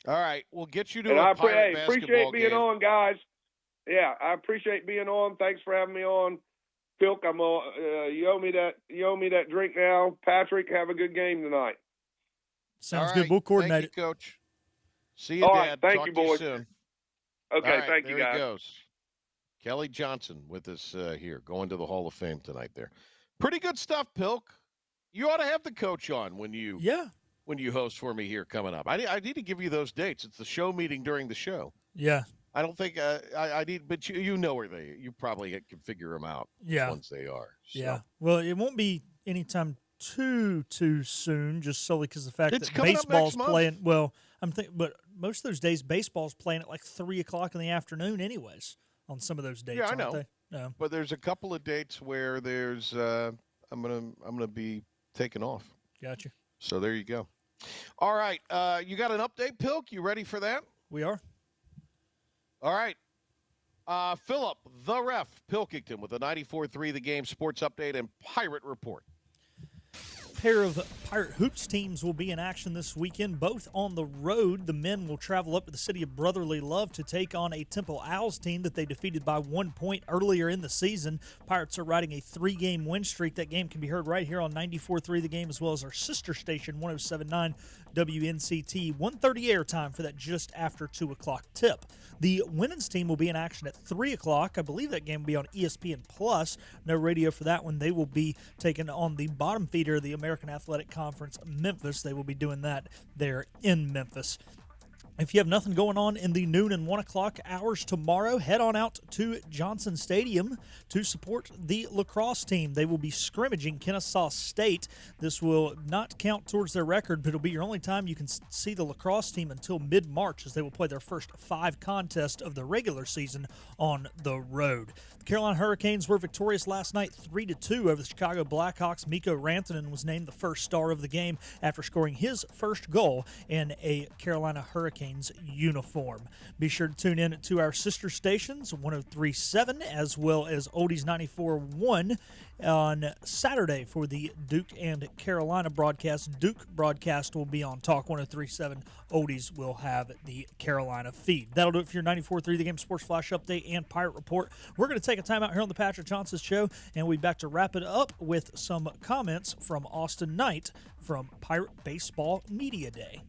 Speaker 3: All right, we'll get you to
Speaker 16: and
Speaker 3: a
Speaker 16: I
Speaker 3: Pirate basketball
Speaker 16: appreciate being
Speaker 3: game.
Speaker 16: on, guys. Yeah, I appreciate being on. Thanks for having me on. Pilk, you owe me that drink now. Patrick, have a good game tonight.
Speaker 4: Sounds good. We'll coordinate
Speaker 3: Thank you,
Speaker 4: it.
Speaker 3: Coach. See you,
Speaker 16: All
Speaker 3: Dad.
Speaker 16: right, thank
Speaker 3: Talk
Speaker 16: you,
Speaker 3: to
Speaker 16: boys.
Speaker 3: soon.
Speaker 16: Okay,
Speaker 3: All right,
Speaker 16: thank you,
Speaker 3: there
Speaker 16: guys.
Speaker 3: he goes. Kelly Johnson with us here, going to the Hall of Fame tonight there. Pretty good stuff, Pilk. You ought to have the coach on when you host for me here coming up. I need to give you those dates. It's the show meeting during the show.
Speaker 4: Yeah.
Speaker 3: I don't think I need, but you know where you probably can figure them out.
Speaker 4: Yeah.
Speaker 3: Once they are. So.
Speaker 4: Yeah. Well, it won't be anytime too soon, just solely because of the fact
Speaker 3: It's
Speaker 4: that
Speaker 3: coming up
Speaker 4: baseball's
Speaker 3: next month.
Speaker 4: playing. Well, I'm thinking, but most of those days baseball's playing at like 3:00 in the afternoon, anyways. On some of those dates,
Speaker 3: Yeah, I
Speaker 4: aren't
Speaker 3: know.
Speaker 4: they? No.
Speaker 3: But there's a couple of dates where there's I'm gonna be taking off.
Speaker 4: Gotcha.
Speaker 3: So there you go. All right, you got an update, Pilk? You ready for that?
Speaker 4: We are.
Speaker 3: All right. Philip, the ref, Pilkington, with the 94.3 The Game Sports Update and Pirate Report.
Speaker 4: Pair of Pirate Hoops teams will be in action this weekend, both on the road. The men will travel up to the city of Brotherly Love to take on a Temple Owls team that they defeated by 1 point earlier in the season. Pirates are riding a 3-game win streak. That game can be heard right here on 94.3 The Game, as well as our sister station, 107.9 WNCT. 1:30 airtime for that just after 2 o'clock tip. The women's team will be in action at 3 o'clock. I believe that game will be on ESPN Plus. No radio for that one. They will be taking on the bottom feeder of the American Athletic Conference, Memphis. They will be doing that there in Memphis. If you have nothing going on in the noon and 1 o'clock hours tomorrow, head on out to Johnson Stadium to support the lacrosse team. They will be scrimmaging Kennesaw State. This will not count towards their record, but it'll be your only time you can see the lacrosse team until mid-March, as they will play their first 5 contests of the regular season on the road. The Carolina Hurricanes were victorious last night 3-2 over the Chicago Blackhawks. Mikko Rantanen was named the first star of the game after scoring his first goal in a Carolina Hurricanes uniform. Be sure to tune in to our sister stations, 103.7 as well as Oldies 94.1 on Saturday for the Duke and Carolina broadcast. Duke broadcast will be on Talk 103.7. Oldies will have the Carolina feed. That'll do it for your 94.3 The Game Sports Flash Update and Pirate Report. We're going to take a time out here on the Patrick Johnson Show, and we'll be back to wrap it up with some comments from Austin Knight from Pirate Baseball Media Day.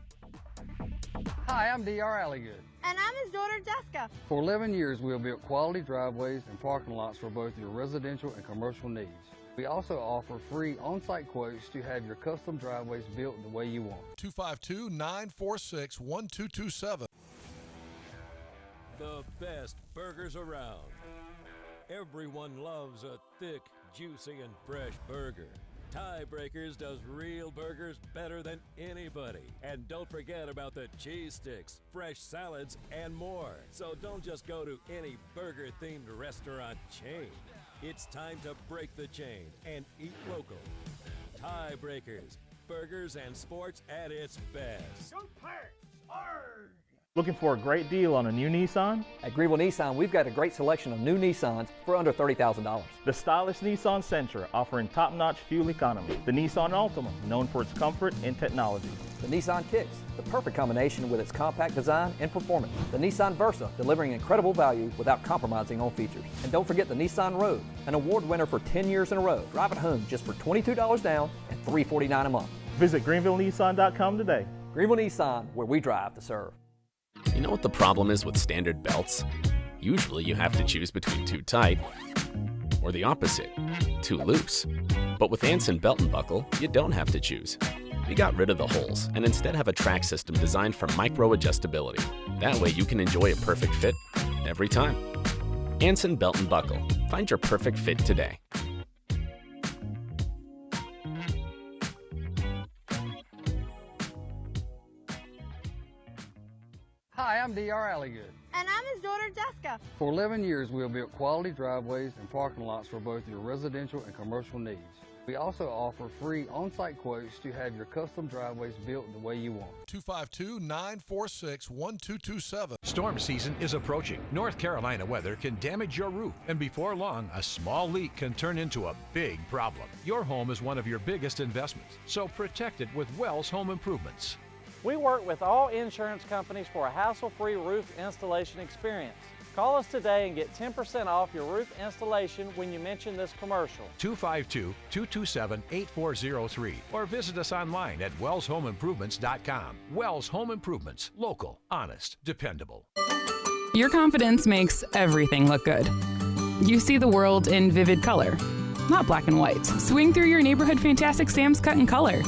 Speaker 17: Hi, I'm D.R. Alligood.
Speaker 18: And I'm his daughter, Jessica.
Speaker 17: For 11 years, we have built quality driveways and parking lots for both your residential and commercial needs. We also offer free on-site quotes to have your custom driveways built the way you want.
Speaker 19: 252-946-1227.
Speaker 20: The best burgers around. Everyone loves a thick, juicy, and fresh burger. Tiebreakers does real burgers better than anybody. And don't forget about the cheese sticks, fresh salads, and more. So don't just go to any burger-themed restaurant chain. It's time to break the chain and eat local. Tiebreakers, burgers and sports at its best.
Speaker 2: Go Pirates! Arrgh!
Speaker 21: Looking for a great deal on a new Nissan?
Speaker 22: At Greenville Nissan, we've got a great selection of new Nissans for under $30,000.
Speaker 21: The stylish Nissan Sentra, offering top-notch fuel economy. The Nissan Altima, known for its comfort and technology.
Speaker 22: The Nissan Kicks, the perfect combination with its compact design and performance. The Nissan Versa, delivering incredible value without compromising on features. And don't forget the Nissan Rogue, an award winner for 10 years in a row. Drive it home just for $22 down and $349 a month.
Speaker 21: Visit GreenvilleNissan.com today.
Speaker 22: Greenville Nissan, where we drive to serve.
Speaker 23: You know what the problem is with standard belts? Usually you have to choose between too tight or the opposite, too loose. But with Anson Belt & Buckle, you don't have to choose. We got rid of the holes and instead have a track system designed for micro-adjustability. That way you can enjoy a perfect fit every time. Anson Belt & Buckle. Find your perfect fit today.
Speaker 17: Hi, I'm D.R. Alligood.
Speaker 18: And I'm his daughter, Jessica.
Speaker 17: For 11 years, we have built quality driveways and parking lots for both your residential and commercial needs. We also offer free on-site quotes to have your custom driveways built the way you want.
Speaker 19: 252-946-1227.
Speaker 24: Storm season is approaching. North Carolina weather can damage your roof, and before long, a small leak can turn into a big problem. Your home is one of your biggest investments, so protect it with Wells Home Improvements.
Speaker 25: We work with all insurance companies for a hassle-free roof installation experience.
Speaker 5: Call us today and get 10% off your roof installation when you mention this commercial.
Speaker 24: 252-227-8403 or visit us online at wellshomeimprovements.com. Wells Home Improvements. Local, honest, dependable.
Speaker 7: Your confidence makes everything look good. You see the world in vivid color, not black and white. Swing through your neighborhood Fantastic Sam's Cut in Color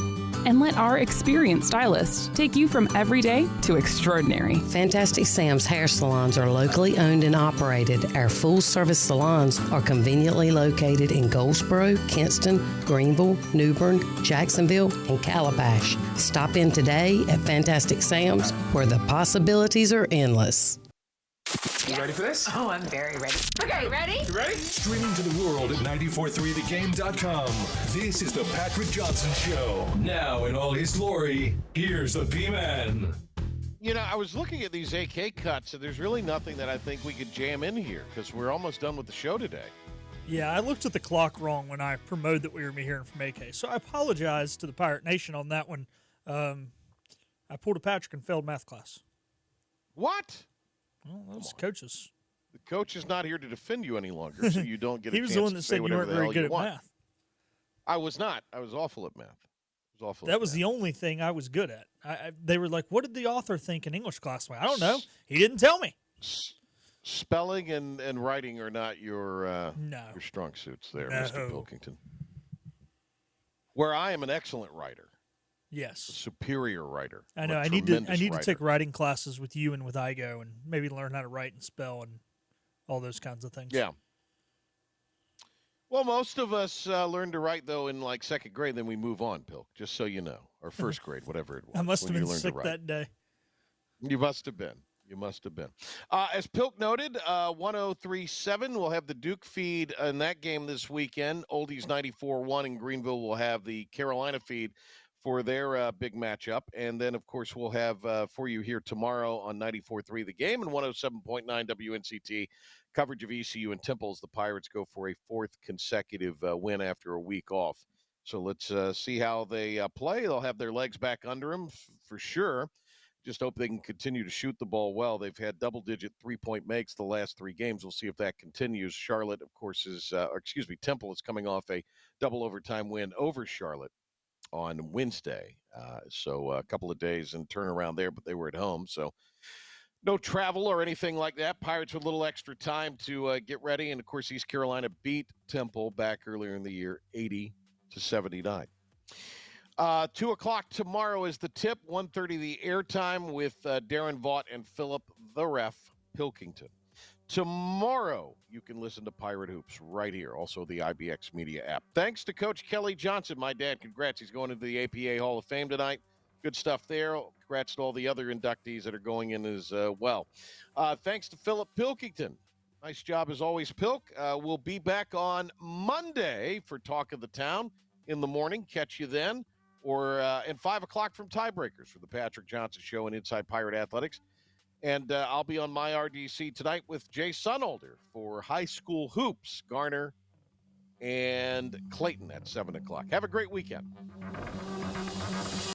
Speaker 7: and let our experienced stylists take you from everyday to extraordinary.
Speaker 8: Fantastic Sam's hair salons are locally owned and operated. Our full-service salons are conveniently located in Goldsboro, Kinston, Greenville, New Bern, Jacksonville, and Calabash. Stop in today at Fantastic Sam's, where the possibilities are endless.
Speaker 1: You ready for this?
Speaker 9: Oh, I'm very ready. Okay, ready?
Speaker 1: You ready? Streaming to the world at 943thegame.com. This is the Patrick Johnson Show. Now in all his glory, here's the P-Man.
Speaker 3: You know, I was looking at these AK cuts, and there's really nothing that I think we could jam in here because we're almost done with the show today.
Speaker 4: Yeah, I looked at the clock wrong when I promoted that we were going to be hearing from AK. So I apologize to the Pirate Nation on that one. I pulled a Patrick and failed math class.
Speaker 3: What?
Speaker 4: Well, those coaches.
Speaker 3: The coach is not here to defend you any longer, so you don't get a
Speaker 4: He was
Speaker 3: chance
Speaker 4: the one
Speaker 3: to
Speaker 4: that
Speaker 3: say
Speaker 4: said you
Speaker 3: whatever
Speaker 4: weren't
Speaker 3: the
Speaker 4: very
Speaker 3: hell
Speaker 4: good
Speaker 3: you
Speaker 4: at
Speaker 3: want.
Speaker 4: math.
Speaker 3: I was not. I was awful at math.
Speaker 4: That was the only thing I was good at. They were like, what did the author think in English class? I don't know. He didn't tell me.
Speaker 3: Spelling and writing are not your strong suits there, Mr. Pilkington. Where I am an excellent writer.
Speaker 4: Yes.
Speaker 3: A superior writer.
Speaker 4: I know. I need to take writing classes with you and with Igo and maybe learn how to write and spell and all those kinds of things.
Speaker 3: Yeah. Well, most of us learn to write, though, in like second grade, then we move on, Pilk, just so you know. Or first grade, whatever it was.
Speaker 4: I must have been sick that day.
Speaker 3: You must have been. You must have been. As Pilk noted, 103.7 will have the Duke feed in that game this weekend. Oldies 94.1 in Greenville will have the Carolina feed for their big matchup. And then, of course, we'll have for you here tomorrow on 94.3 The Game and 107.9 WNCT coverage of ECU and Temple as the Pirates go for a fourth consecutive win after a week off. So let's see how they play. They'll have their legs back under them for sure. Just hope they can continue to shoot the ball well. They've had double-digit three-point makes the last three games. We'll see if that continues. Charlotte, of course, Temple is coming off a double overtime win over Charlotte on Wednesday. So a couple of days and turnaround there, but they were at home. So no travel or anything like that. Pirates with a little extra time to get ready. And, of course, East Carolina beat Temple back earlier in the year, 80-79. 2 o'clock tomorrow is the tip. 1:30 the airtime with Darren Vaught and Philip the Ref Pilkington. Tomorrow, you can listen to Pirate Hoops right here. Also, the IBX Media app. Thanks to Coach Kelly Johnson, my dad. Congrats. He's going into the APA Hall of Fame tonight. Good stuff there. Congrats to all the other inductees that are going in as well. Thanks to Philip Pilkington. Nice job as always, Pilk. We'll be back on Monday for Talk of the Town in the morning. Catch you then. Or and 5 o'clock from Tiebreakers for the Patrick Johnson Show and Inside Pirate Athletics. And I'll be on my RDC tonight with Jay Sunolder for High School Hoops, Garner and Clayton at 7 o'clock. Have a great weekend.